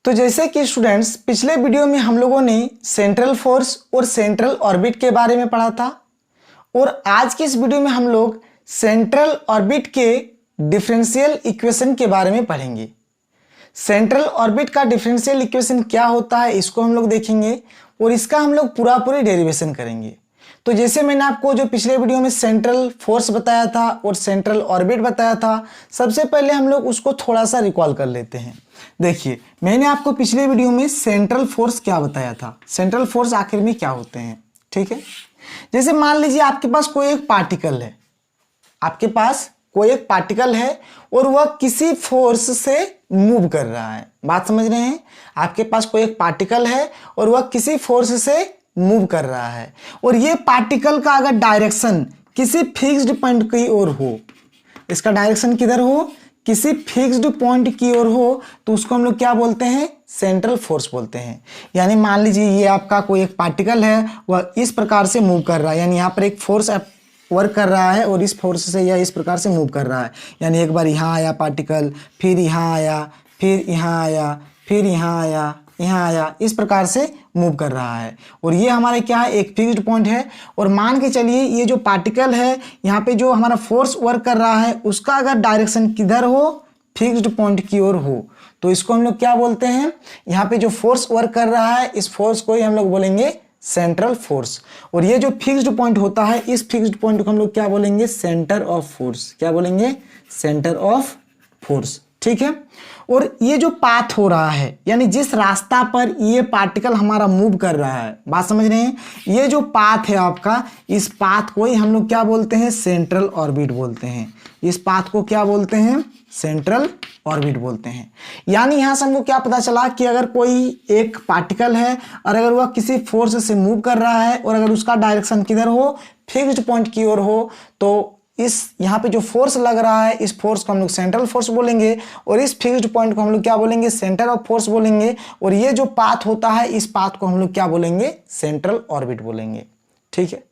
तो जैसे कि स्टूडेंट्स पिछले वीडियो में हम लोगों ने सेंट्रल फोर्स और सेंट्रल ऑर्बिट के बारे में पढ़ा था और आज की इस वीडियो में हम लोग सेंट्रल ऑर्बिट के डिफरेंशियल इक्वेशन के बारे में पढ़ेंगे। सेंट्रल ऑर्बिट का डिफरेंशियल इक्वेशन क्या होता है इसको हम लोग देखेंगे और इसका हम लोग पूरी डेरिवेशन करेंगे। तो जैसे मैंने आपको जो पिछले वीडियो में सेंट्रल फोर्स बताया था और सेंट्रल ऑर्बिट बताया था, सबसे पहले हम लोग उसको थोड़ा सा रिकॉल कर लेते हैं। देखिए, मैंने आपको पिछले वीडियो में सेंट्रल फोर्स क्या बताया था, सेंट्रल फोर्स आखिर में क्या होते हैं। ठीक है, जैसे मान लीजिए आपके पास कोई एक पार्टिकल है, आपके पास कोई एक पार्टिकल है और वह किसी फोर्स से मूव कर रहा है। बात समझ रहे हैं? आपके पास कोई एक पार्टिकल है और वह किसी फोर्स से मूव कर रहा है और ये पार्टिकल का अगर डायरेक्शन किसी फिक्स्ड पॉइंट की ओर हो, इसका डायरेक्शन किधर हो, किसी फिक्स्ड पॉइंट की ओर हो, तो उसको हम लोग क्या बोलते हैं, सेंट्रल फोर्स बोलते हैं। यानी मान लीजिए ये आपका कोई एक पार्टिकल है, वह इस प्रकार से मूव कर रहा है, यानी यहाँ पर एक फोर्स वर्क कर रहा है और इस फोर्स से यह इस प्रकार से मूव कर रहा है। यानी एक बार यहाँ आया पार्टिकल, फिर यहाँ आया, फिर यहाँ आया, फिर यहाँ आया, यहाँ आया, इस प्रकार से मूव कर रहा है और ये हमारा क्या है, एक फिक्स्ड पॉइंट है। और मान के चलिए ये जो पार्टिकल है, यहाँ पे जो हमारा फोर्स वर्क कर रहा है, उसका अगर डायरेक्शन किधर हो, फिक्स्ड पॉइंट की ओर हो, तो इसको हम लोग क्या बोलते हैं, यहाँ पे जो फोर्स वर्क कर रहा है इस फोर्स को ही हम लोग बोलेंगे सेंट्रल फोर्स। और ये जो फिक्स्ड पॉइंट होता है, इस फिक्स्ड पॉइंट को हम लोग क्या बोलेंगे, सेंटर ऑफ फोर्स। क्या बोलेंगे, सेंटर ऑफ फोर्स। ठीक है, और ये जो पाथ हो रहा है, यानी जिस रास्ता पर ये पार्टिकल हमारा मूव कर रहा है, बात समझ रहे हैं, ये जो पाथ है आपका, इस पाथ को ही हम लोग क्या बोलते हैं, सेंट्रल ऑर्बिट बोलते हैं। इस पाथ को क्या बोलते हैं, सेंट्रल ऑर्बिट बोलते हैं। यानी यहां से हमको क्या पता चला कि अगर कोई एक पार्टिकल है और अगर वह किसी फोर्स से मूव कर रहा है और अगर उसका डायरेक्शन किधर हो, फिक्स्ड पॉइंट की ओर हो, तो इस यहाँ पे जो फोर्स लग रहा है, इस फोर्स को हम लोग सेंट्रल फोर्स बोलेंगे और इस फिक्स्ड पॉइंट को हम लोग क्या बोलेंगे, सेंटर ऑफ फोर्स बोलेंगे। और ये जो पाथ होता है, इस पाथ को हम लोग क्या बोलेंगे, सेंट्रल ऑर्बिट बोलेंगे। ठीक है,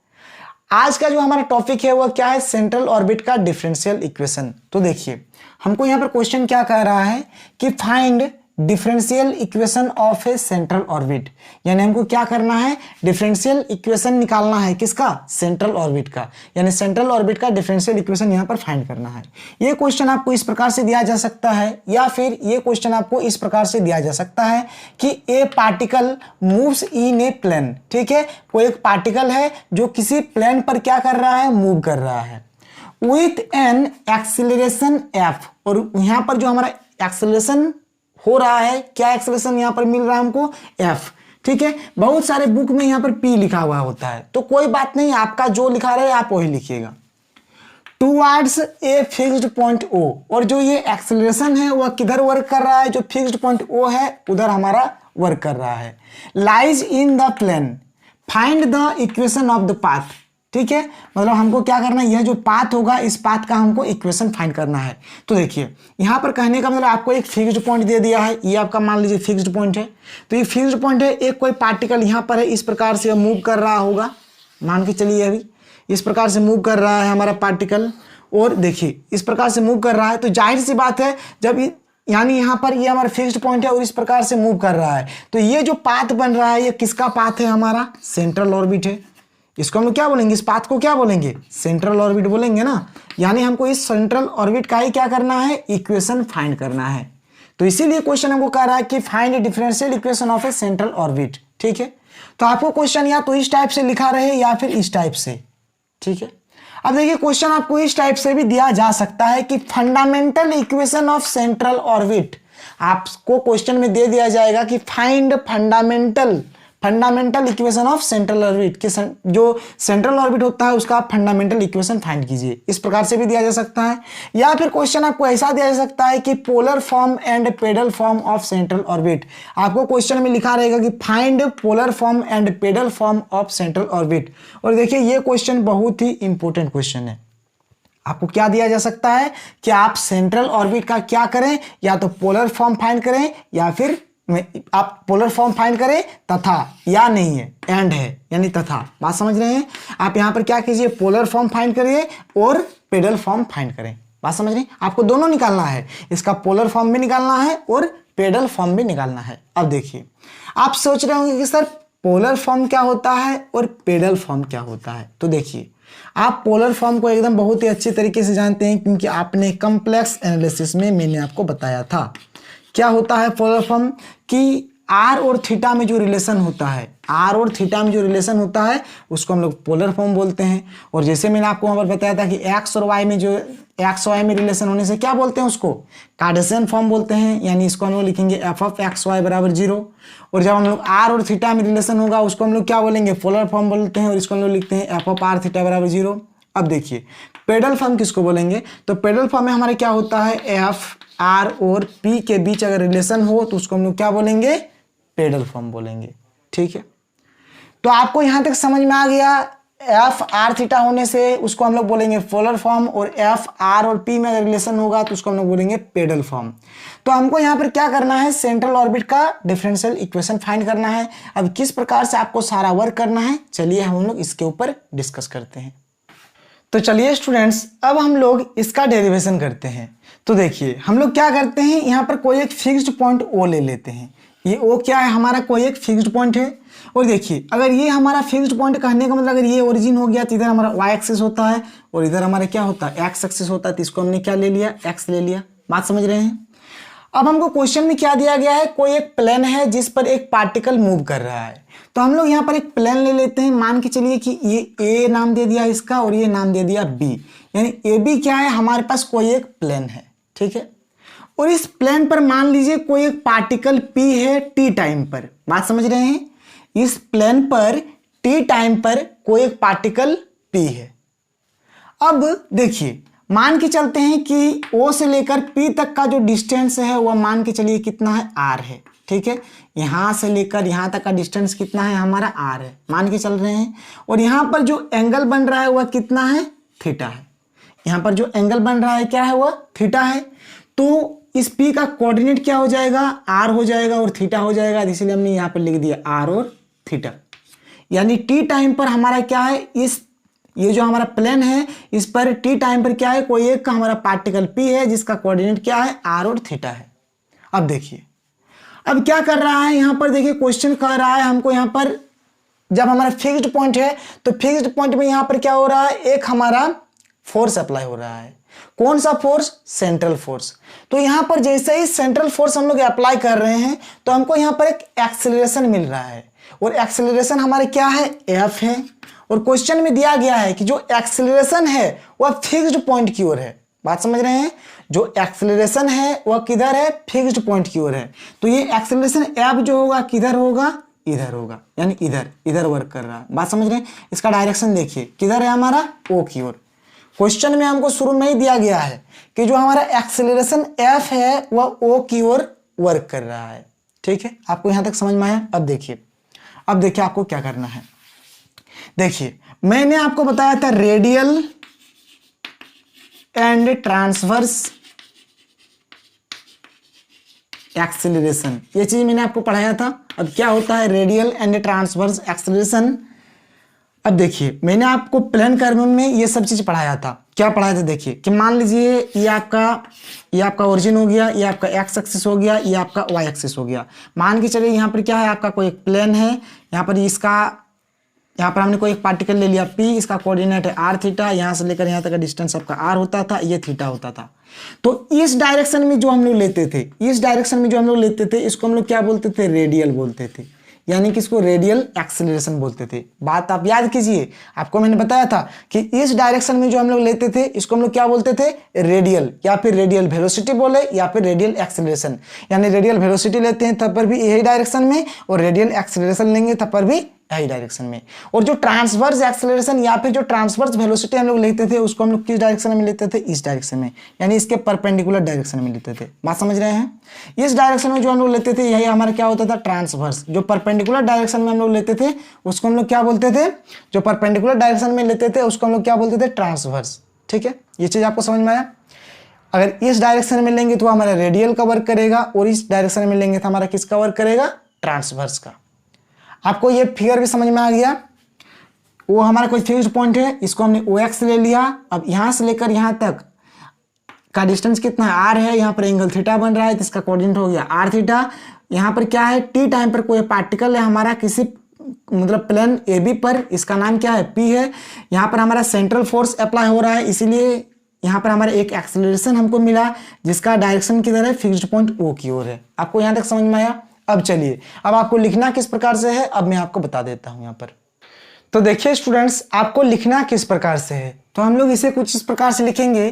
आज का जो हमारा टॉपिक है वह क्या है, सेंट्रल ऑर्बिट का डिफरेंशियल इक्वेशन। तो देखिए, हमको यहाँ पर क्वेश्चन क्या कह रहा है कि find differential equation of A central orbit. यानी हमको क्या करना है, डिफरेंशियल इक्वेशन निकालना है, किसका, सेंट्रल ऑर्बिट का। यानी सेंट्रल ऑर्बिट का डिफरेंशियल इक्वेशन यहाँ पर फाइंड करना है। ये क्वेश्चन आपको इस प्रकार से दिया जा सकता है या फिर ये क्वेश्चन आपको इस प्रकार से दिया जा सकता है कि a particle moves in a plane. ठीक है, कोई एक पार्टिकल है जो किसी प्लेन पर क्या कर रहा है, मूव कर रहा है विथ एन एक्सीलरेशन एफ। और यहाँ पर जो हमारा एक्सीलरेशन हो रहा है, क्या एक्सेलरेशन यहाँ पर मिल रहा है हमको, एफ। ठीक है, बहुत सारे बुक में यहाँ पर पी लिखा हुआ होता है, तो कोई बात नहीं, आपका जो लिखा रहे आप वही लिखिएगा। Towards a fixed point O, और जो ये एक्सेलरेशन है वह किधर वर्क कर रहा है, जो फिक्स्ड पॉइंट ओ है उधर हमारा वर्क कर रहा है। Lies in the plane, find the equation of the path. ठीक है, मतलब हमको क्या करना है, यह जो पाथ होगा इस पाथ का हमको इक्वेशन फाइंड करना है। तो देखिए, यहाँ पर कहने का मतलब आपको एक फिक्स्ड पॉइंट दे दिया है, ये आपका मान लीजिए फिक्स्ड पॉइंट है। तो ये फिक्स्ड पॉइंट है, एक कोई पार्टिकल यहाँ पर है, इस प्रकार से मूव कर रहा होगा, मान के चलिए अभी इस प्रकार से मूव कर रहा है हमारा पार्टिकल, और देखिए इस प्रकार से मूव कर रहा है। तो जाहिर सी बात है, जब यानी यहाँ पर ये हमारा फिक्स्ड पॉइंट है और इस प्रकार से मूव कर रहा है, तो ये जो पाथ बन रहा है ये किसका पाथ है, हमारा सेंट्रल ऑर्बिट है। इसको हम लोग क्या बोलेंगे, इस पाथ को क्या बोलेंगे, सेंट्रल ऑर्बिट बोलेंगे ना। यानी हमको इस सेंट्रल ऑर्बिट का ही क्या करना है, इक्वेशन फाइंड करना है। तो इसीलिए क्वेश्चन हमको कह रहा है कि find differential equation of A central orbit. ठीक है, तो आपको क्वेश्चन या तो इस टाइप से लिखा रहे या फिर इस टाइप से। ठीक है, अब देखिए क्वेश्चन आपको इस टाइप से भी दिया जा सकता है कि fundamental equation of central orbit. आपको क्वेश्चन में दे दिया जाएगा कि find fundamental equation of central orbit, कि जो सेंट्रल ऑर्बिट होता है उसका आप फंडामेंटल इक्वेशन फाइंड कीजिए। इस प्रकार से भी दिया जा सकता है, या फिर क्वेश्चन आपको ऐसा दिया जा सकता है कि polar form and pedal form of central orbit. आपको क्वेश्चन में लिखा रहेगा कि find polar form and pedal form of central orbit. और देखिए ये क्वेश्चन बहुत ही इंपॉर्टेंट क्वेश्चन है। आपको क्या दिया जा सकता है कि आप सेंट्रल ऑर्बिट का क्या करें, या तो पोलर फॉर्म फाइंड करें या फिर आप पोलर फॉर्म फाइंड करें, तथा या नहीं है, एंड है यानी तथा। बात समझ रहे हैं? आप यहां पर क्या कीजिए, पोलर फॉर्म फाइंड करिए और पेडल फॉर्म फाइंड करें। बात समझ रहे हैं? आपको दोनों निकालना है, इसका पोलर फॉर्म भी निकालना है और पेडल फॉर्म भी निकालना है। अब देखिए, आप सोच रहे होंगे कि सर पोलर फॉर्म क्या होता है और पेडल फॉर्म क्या होता है। तो देखिए, आप पोलर फॉर्म को एकदम बहुत ही अच्छी तरीके से जानते हैं, क्योंकि आपने कॉम्प्लेक्स एनालिसिस में मैंने आपको बताया था। क्या होता है पोलर फॉर्म कि आर और थीटा में जो रिलेशन होता है, आर और थीटा में जो रिलेशन होता है उसको हम लोग पोलर फॉर्म बोलते हैं। और जैसे मैंने आपको वहां पर बताया था कि एक्स और वाई में जो एक्स वाई में रिलेशन होने से क्या बोलते हैं, उसको कार्टेशियन फॉर्म बोलते हैं। यानी इसको हम लोग लिखेंगे एफ ऑफ एक्स वाई बराबर 0। और जब हम लोग आर और थीटा में रिलेशन होगा उसको हम लोग क्या बोलेंगे, पोलर फॉर्म बोलते हैं। और इसको हम लोग लिखते हैं एफ ऑफ आर थीटा बराबर 0। अब देखिए, पेडल फॉर्म किसको बोलेंगे, तो पेडल फॉर्म में हमारे क्या होता है, एफ आर और पी के बीच अगर रिलेशन हो तो उसको हम लोग क्या बोलेंगे, पेडल फॉर्म बोलेंगे। ठीक है, तो आपको यहां तक समझ में आ गया। एफ आर थीटा होने से उसको हम लोग बोलेंगे पोलर फॉर्म, और एफ आर और पी में अगर रिलेशन होगा तो उसको हम लोग बोलेंगे पेडल फॉर्म। तो हमको यहां पर क्या करना है, सेंट्रल ऑर्बिट का डिफरेंशियल इक्वेशन फाइंड करना है। अब किस प्रकार से आपको सारा वर्क करना है, चलिए हम लोग इसके ऊपर डिस्कस करते हैं। तो चलिए स्टूडेंट्स, अब हम लोग इसका डेरिवेशन करते हैं। तो देखिए, हम लोग क्या करते हैं, यहाँ पर कोई एक फिक्स्ड पॉइंट ओ ले लेते हैं। ये ओ क्या है, हमारा कोई एक फिक्स्ड पॉइंट है। और देखिए, अगर ये हमारा फिक्स्ड पॉइंट कहने का मतलब अगर ये ओरिजिन हो गया तो इधर हमारा वाई एक्सिस होता है और इधर हमारा क्या होता है, एक्स एक्सिस होता है। तो इसको हमने क्या ले लिया, एक्स ले लिया। बात समझ रहे हैं। अब हमको क्वेश्चन में क्या दिया गया है, कोई एक प्लेन है जिस पर एक पार्टिकल मूव कर रहा है। तो हम लोग यहाँ पर एक प्लेन ले लेते हैं। मान के चलिए कि ये ए नाम दे दिया इसका और ये नाम दे दिया बी। यानी ए बी क्या है, हमारे पास कोई एक प्लेन है। ठीक है, और इस प्लेन पर मान लीजिए कोई एक पार्टिकल पी है टी टाइम पर। बात समझ रहे हैं, इस प्लेन पर टी टाइम पर कोई एक पार्टिकल पी है। अब देखिए, मान के चलते हैं कि ओ से लेकर पी तक का जो डिस्टेंस है वह मान के चलिए कितना है, आर है। ठीक है, यहां से लेकर यहां तक का डिस्टेंस कितना है, हमारा आर है, मान के चल रहे हैं। और यहां पर जो एंगल बन रहा है वह कितना है, थीटा है। यहां पर जो एंगल बन रहा है क्या है, वह थीटा है। तो इस P का कोऑर्डिनेट क्या हो जाएगा, R हो जाएगा और थीटा हो जाएगा। इसलिए हमने यहाँ पर लिख दिया R और थीटा। यानी T टाइम पर हमारा क्या है, ये जो हमारा प्लेन है इस पर T टाइम पर क्या है, कोई एक का हमारा पार्टिकल P है जिसका कोऑर्डिनेट क्या है, R और थीटा है। अब देखिए, अब क्या कर रहा है यहाँ पर, देखिए क्वेश्चन कह रहा है हमको यहाँ पर जब हमारा फिक्स्ड पॉइंट है तो फिक्स्ड पॉइंट में यहाँ पर क्या हो रहा है, एक हमारा फोर्स अप्लाई हो रहा है। कौन सा फोर्स, सेंट्रल फोर्स। तो यहां पर जैसे ही सेंट्रल फोर्स हम लोग अप्लाई कर रहे हैं तो हमको यहां पर एक एक्सेलरेशन मिल रहा है। और एक्सेलरेशन हमारे क्या है, एफ है। और क्वेश्चन में दिया गया है कि जो एक्सेलरेशन है वह फिक्स्ड पॉइंट की ओर है। बात समझ रहे हैं, जो एक्सेलरेशन है वह किधर है, फिक्स्ड पॉइंट की ओर है। तो ये एक्सेलरेशन एफ जो होगा किधर होगा, इधर होगा। यानी इधर इधर वर्क कर रहा है। बात समझ रहे हैं, इसका डायरेक्शन देखिए किधर है, हमारा ओ की ओर। क्वेश्चन में हमको शुरू में ही दिया गया है कि जो हमारा एक्सेलरेशन एफ है वह ओ की ओर वर्क कर रहा है। ठीक है, आपको यहां तक समझ में आया। अब देखिए आपको क्या करना है। देखिए, मैंने आपको बताया था रेडियल एंड ट्रांसवर्स एक्सेलरेशन, ये चीज मैंने आपको पढ़ाया था। अब क्या होता है रेडियल एंड ट्रांसवर्स एक्सेलरेशन। अब देखिए, मैंने आपको प्लेन कर्व में ये सब चीज पढ़ाया था। क्या पढ़ाया था, देखिए कि मान लीजिए ये आपका ओरिजिन हो गया, ये आपका एक्स एक्सिस हो गया, ये आपका वाई एक्सिस हो गया। मान के चलिए यहाँ पर क्या है, आपका कोई एक प्लेन है। यहाँ पर हमने कोई एक पार्टिकल ले लिया पी, इसका कोऑर्डिनेट है आर थीटा। यहाँ से लेकर यहाँ तक का डिस्टेंस आपका आर होता था, ये थीटा होता था। तो इस डायरेक्शन में जो हम लोग लेते थे, इसको हम लोग क्या बोलते थे, रेडियल बोलते थे। यानी कि इसको रेडियल एक्सेलरेशन बोलते थे। बात आप याद कीजिए, आपको मैंने बताया था कि इस डायरेक्शन में जो हम लोग लेते थे इसको हम लोग क्या बोलते थे, रेडियल, या फिर रेडियल वेलोसिटी बोले या फिर रेडियल एक्सेलरेशन। यानी रेडियल वेलोसिटी लेते हैं तब पर भी यही डायरेक्शन में, और रेडियल एक्सेलरेशन लेंगे तब पर भी यही डायरेक्शन में। और जो ट्रांसवर्स एक्सेलरेशन या फिर जो ट्रांसवर्स वेलोसिटी हम लोग लेते थे उसको हम लोग किस डायरेक्शन में लेते थे, इस डायरेक्शन में। यानी इसके परपेंडिकुलर डायरेक्शन में लेते थे। बात समझ रहे हैं, इस डायरेक्शन में जो हम लोग लेते थे यही हमारा क्या होता था, ट्रांसवर्स। जो परपेंडिकुलर डायरेक्शन में हम लोग लेते थे उसको हम लोग क्या बोलते थे, जो परपेंडिकुलर डायरेक्शन में लेते थे उसको हम लोग क्या बोलते थे, ट्रांसवर्स। ठीक है, ये चीज आपको समझ में आया। अगर इस डायरेक्शन में लेंगे तो हमारा रेडियल का वर्क करेगा, और इस डायरेक्शन में लेंगे तो हमारा किसका वर्क करेगा, ट्रांसवर्स का। आपको ये फिगर भी समझ में आ गया। वो हमारा कोई फिक्स्ड पॉइंट है, इसको हमने ओ एक्स ले लिया। अब यहां से लेकर यहां तक का डिस्टेंस कितना है, आर है, यहाँ पर एंगल थीटा बन रहा है, तो इसका कोऑर्डिनेट हो गया आर थीटा। यहाँ पर क्या है, टी टाइम पर कोई पार्टिकल है हमारा किसी मतलब प्लेन ए बी पर, इसका नाम क्या है, पी है। यहाँ पर हमारा सेंट्रल फोर्स अप्लाई हो रहा है, इसीलिए यहाँ पर हमारा एक एक्सेलरेशन हमको मिला जिसका डायरेक्शन किधर है, फिक्स्ड पॉइंट ओ की ओर है। आपको यहाँ तक समझ में आया? अब चलिए, अब आपको लिखना किस प्रकार से है अब मैं आपको बता देता हूँ यहाँ पर। तो देखिए स्टूडेंट्स, आपको लिखना किस प्रकार से है, तो हम लोग इसे कुछ इस प्रकार से लिखेंगे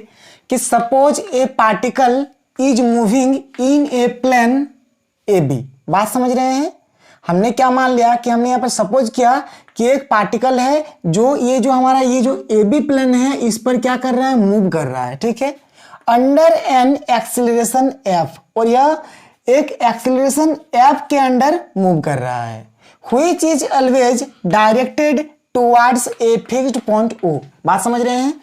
कि suppose a particle is moving in a plane A B. बात समझ रहे हैं? हमने क्या मान लिया कि हमने यहाँ पर सपोज किया कि एक पार्टिकल है जो ये जो हमारा ये जो ए बी प्लेन है इस पर क्या कर रहा है, मूव कर रहा है, ठीक है, अंडर एन एक्सेलरेशन एफ, और यह एक एक्सेलरेशन एफ के अंडर मूव कर रहा है, which is always directed towards a fixed point O. बात समझ रहे हैं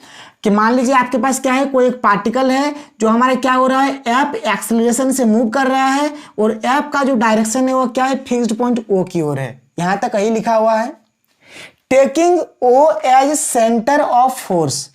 कि मान लीजिए आपके पास क्या है, कोई एक पार्टिकल है जो हमारे क्या हो रहा है, एफ एक्सेलरेशन से मूव कर रहा है और एफ का जो डायरेक्शन है वो क्या है, फिक्स्ड पॉइंट ओ की ओर है। यहां तक यही लिखा हुआ है। Taking O as centre of force,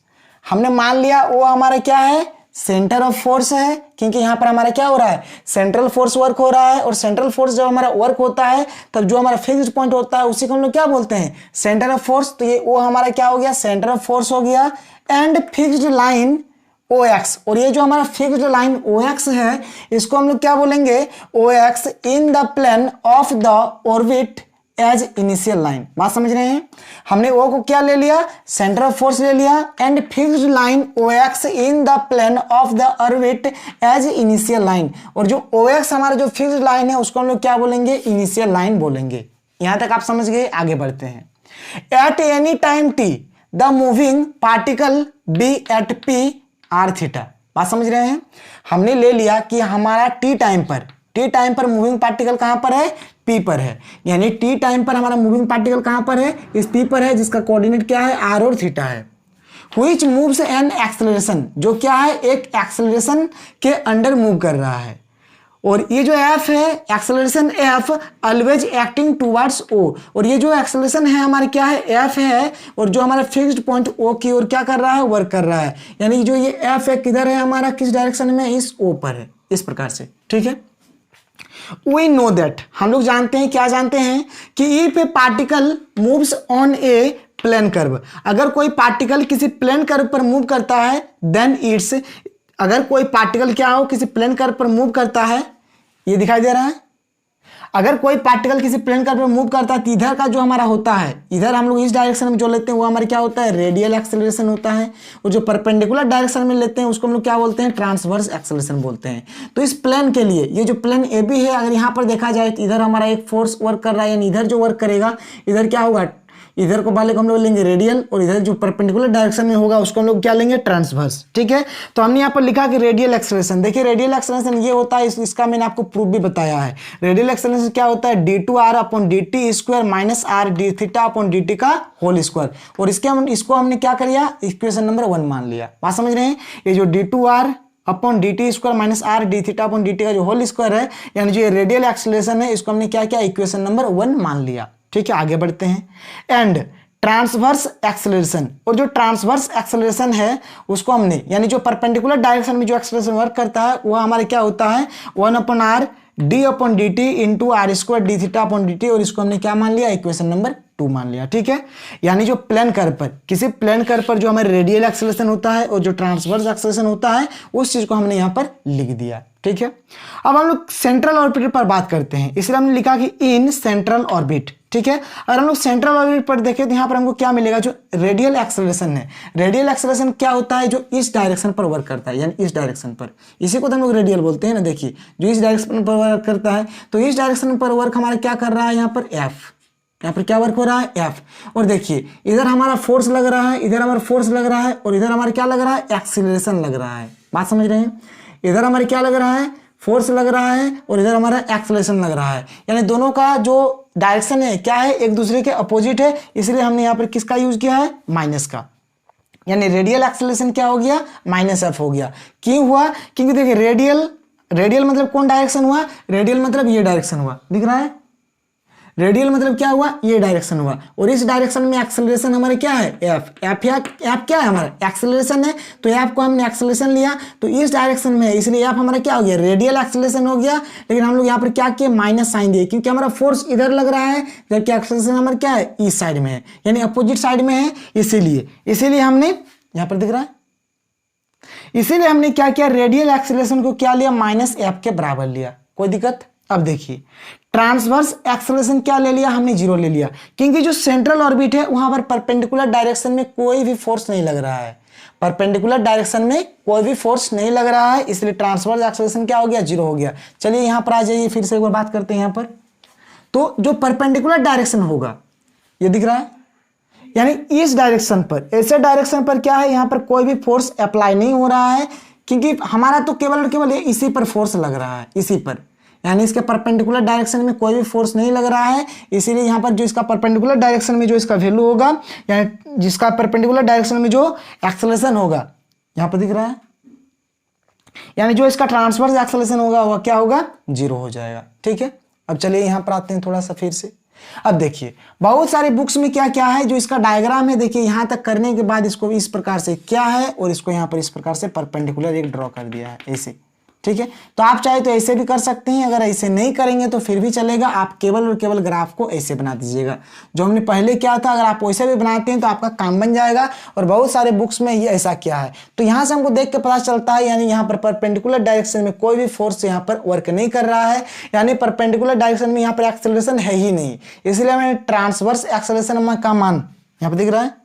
हमने मान लिया ओ हमारा क्या है, सेंटर ऑफ फोर्स है, क्योंकि यहां पर हमारा क्या हो रहा है, सेंट्रल फोर्स वर्क हो रहा है, और सेंट्रल फोर्स जब हमारा वर्क होता है तब जो हमारा फिक्स्ड पॉइंट होता है उसी को हम लोग क्या बोलते हैं, सेंटर ऑफ फोर्स। तो ये ओ हमारा क्या हो गया, सेंटर ऑफ फोर्स हो गया। And fixed line O X, और ये जो हमारा फिक्स्ड लाइन ओ एक्स है इसको हम लोग क्या बोलेंगे, O X in the plane of the orbit as initial line. बात समझ रहे हैं? हमने ओ को क्या ले लिया, सेंटर ऑफ फोर्स ले लिया, and fixed line O X in the plane of the orbit as initial line, और जो ओ एक्स हमारा जो फिक्स्ड लाइन है उसको हम लोग क्या बोलेंगे, इनिशियल लाइन बोलेंगे। यहां तक आप समझ गए? आगे बढ़ते हैं। At any time T the moving particle be at P R theta. बात समझ रहे हैं? हमने ले लिया कि हमारा टी टाइम पर मूविंग पार्टिकल कहां पर है, पी पर है, यानी टी टाइम पर हमारा मूविंग पार्टिकल कहां पर है, इस पी पर है, जिसका कोऑर्डिनेट क्या है, आर और थीटा है। व्हिच मूव्स एन एक्सेलरेशन, जो क्या है, एक एक्सेलरेशन के अंडर मूव कर रहा है, और ये जो एफ है, acceleration F always acting towards O, और ये जो एक्सेलरेशन है हमारे क्या है, एफ है, और जो हमारा फिक्स्ड पॉइंट ओ की ओर क्या कर रहा है, वर्क कर रहा है, यानी जो ये एफ है किधर है हमारा, किस डायरेक्शन में, इस ओ पर है, इस प्रकार से, ठीक है। We know that, हम लोग जानते हैं, क्या जानते हैं कि if a particle moves on a plane curve, अगर कोई पार्टिकल किसी प्लेन कर्व पर मूव करता है, देन इट्स, अगर कोई पार्टिकल क्या हो, किसी प्लेन कर्व पर मूव करता है, ये दिखाई दे रहा है, अगर कोई पार्टिकल किसी प्लेन कर्व पर मूव करता है तो इधर का जो हमारा होता है, इधर हम लोग इस डायरेक्शन में जो लेते हैं वो हमारे क्या होता है, रेडियल एक्सेलरेशन होता है, और जो परपेंडिकुलर डायरेक्शन में लेते हैं उसको हम लोग क्या बोलते हैं, ट्रांसवर्स एक्सेलरेशन बोलते हैं। तो इस प्लेन के लिए ये जो प्लेन ए बी है, अगर यहाँ पर देखा जाए तो इधर हमारा एक फोर्स वर्क कर रहा है, यानी इधर जो वर्क करेगा, इधर क्या होगा, इधर को वाले को हम लोग लेंगे रेडियल, और इधर जो परपेंडिकुलर डायरेक्शन में होगा उसको हम लोग क्या लेंगे, ट्रांसवर्स, ठीक है। तो हमने यहाँ पर लिखा कि रेडियल एक्सेलरेशन, देखिए रेडियल एक्सेलरेशन ये होता है, इसका मैंने आपको प्रूफ भी बताया है। रेडियल एक्सेलरेशन क्या होता है, D two R upon D T square minus R D theta upon D T का होल स्क्वायर, और इसको हमने क्या कर लिया, इक्वेशन नंबर 1 मान लिया। बात समझ रहे हैं? ये जो D two R upon D T square minus R D theta upon D T का जो होल स्क्वायर है, यानी जो ये रेडियल एक्सेलरेशन है, इसको हमने क्या किया, इक्वेशन नंबर 1 मान लिया, ठीक है। आगे बढ़ते हैं। एंड ट्रांसवर्स एक्सेलरेशन, और जो ट्रांसवर्स एक्सेलरेशन है उसको हमने, यानी जो परपेंडिकुलर डायरेक्शन में जो एक्सेलरेशन वर्क करता है वो हमारे क्या होता है, 1 upon R D upon D T into R square D theta upon D T, और इसको हमने क्या मान लिया, इक्वेशन नंबर 2 मान लिया, ठीक है। यानी जो प्लेन कर्व पर, किसी प्लेन कर्व पर जो हमारे रेडियल एक्सेलरेशन होता है और जो ट्रांसवर्स एक्सेलरेशन होता है उस चीज को हमने यहाँ पर लिख दिया, ठीक है। अब हम लोग सेंट्रल ऑर्बिट पर बात करते हैं, इसलिए हमने लिखा कि इन सेंट्रल ऑर्बिट, ठीक है। अगर हम लोग सेंट्रल ऑर्बिट पर देखें तो यहाँ पर हमको क्या मिलेगा, जो रेडियल एक्सेलरेशन है, रेडियल एक्सेलरेशन क्या होता है, जो इस डायरेक्शन पर वर्क करता है, यानी इस डायरेक्शन पर, इसी को तो हम लोग रेडियल बोलते हैं ना। देखिए जो इस डायरेक्शन पर वर्क करता है, तो इस डायरेक्शन पर वर्क हमारा क्या कर रहा है, यहाँ पर एफ, यहाँ पर क्या वर्क हो रहा है, एफ, और देखिए इधर हमारा फोर्स लग रहा है, इधर हमारा फोर्स लग रहा है, और इधर हमारा क्या लग रहा है, एक्सीलरेशन लग रहा है। बात समझ रहे हैं? इधर हमारे क्या लग रहा है, फोर्स लग रहा है, और इधर हमारा एक्सेलरेशन लग रहा है, यानी दोनों का जो डायरेक्शन है क्या है, एक दूसरे के अपोजिट है, इसलिए हमने यहाँ पर किसका यूज किया है, माइनस का, यानी रेडियल एक्सेलरेशन क्या हो गया, माइनस एफ हो गया। क्यों हुआ, क्योंकि देखिए रेडियल मतलब कौन डायरेक्शन हुआ, रेडियल मतलब ये डायरेक्शन हुआ, दिख रहा है, रेडियल मतलब क्या हुआ, ये डायरेक्शन हुआ, और इस डायरेक्शन में एक्सेलरेशन हमारे क्या है, एफ। एफ क्या है हमारा, एक्सेलरेशन है, तो एफ को हमने एक्सेलरेशन लिया तो इस डायरेक्शन में है, इसलिए एफ हमारा क्या हो गया, रेडियल एक्सेलरेशन हो गया। लेकिन हम लोग यहाँ पर क्या किए, माइनस साइन दिए, क्योंकि हमारा फोर्स इधर लग रहा है, जबकि एक्सेलरेशन हमारा क्या है, इस साइड में है, यानी अपोजिट साइड में है, इसीलिए हमने यहाँ पर दिख रहा है, इसीलिए हमने क्या किया, रेडियल एक्सेलरेशन को क्या लिया, माइनस एफ के बराबर लिया। कोई दिक्कत। अब देखिए ट्रांसवर्स एक्सेलरेशन क्या ले लिया हमने, 0 ले लिया, क्योंकि जो सेंट्रल ऑर्बिट है वहां पर परपेंडिकुलर डायरेक्शन में कोई भी फोर्स नहीं लग रहा है, परपेंडिकुलर डायरेक्शन में कोई भी फोर्स नहीं लग रहा है, इसलिए ट्रांसवर्स एक्सेलरेशन क्या हो गया, 0 हो गया। चलिए यहां पर आ जाइए, फिर से एक बार बात करते हैं। यहां पर तो जो परपेंडिकुलर डायरेक्शन होगा, ये दिख रहा है, यानी इस डायरेक्शन पर, ऐसे डायरेक्शन पर क्या है, यहां पर कोई भी फोर्स अप्लाई नहीं हो रहा है, क्योंकि हमारा तो केवल और केवल इसी पर फोर्स लग रहा है, इसी पर, यानी इसके परपेंडिकुलर डायरेक्शन में कोई भी फोर्स नहीं लग रहा है। इसीलिए यहां पर जो इसका परपेंडिकुलर डायरेक्शन में जो इसका वैल्यू होगा, यानी जिसका परपेंडिकुलर डायरेक्शन में जो एक्सेलरेशन होगा, यहां पर दिख रहा है, यानी जो इसका ट्रांसवर्स एक्सेलरेशन होगा वह क्या होगा, 0 हो जाएगा। ठीक है, अब चलिए यहां पर आते हैं थोड़ा सा फिर से। अब देखिए बहुत सारे बुक्स में क्या क्या है, जो इसका डायग्राम है, देखिए यहां तक करने के बाद इसको इस प्रकार से क्या है, और इसको यहां पर इस प्रकार से परपेंडिकुलर एक ड्रॉ कर दिया है ऐसे। ठीक है, तो आप चाहे तो ऐसे भी कर सकते हैं, अगर ऐसे नहीं करेंगे तो फिर भी चलेगा, आप केवल और केवल ग्राफ को ऐसे बना दीजिएगा, जो हमने पहले किया था। अगर आप वैसे भी बनाते हैं तो आपका काम बन जाएगा, और बहुत सारे बुक्स में ये ऐसा किया है। तो यहां से हमको देख के पता चलता है, यानी यहाँ पर परपेंडिकुलर डायरेक्शन में कोई भी फोर्स यहाँ पर वर्क नहीं कर रहा है, यानी परपेंडिकुलर डायरेक्शन में यहाँ पर एक्सेलरेशन है ही नहीं, इसलिए हमें ट्रांसवर्स एक्सेलरेशन का मान यहाँ पर दिख रहा है,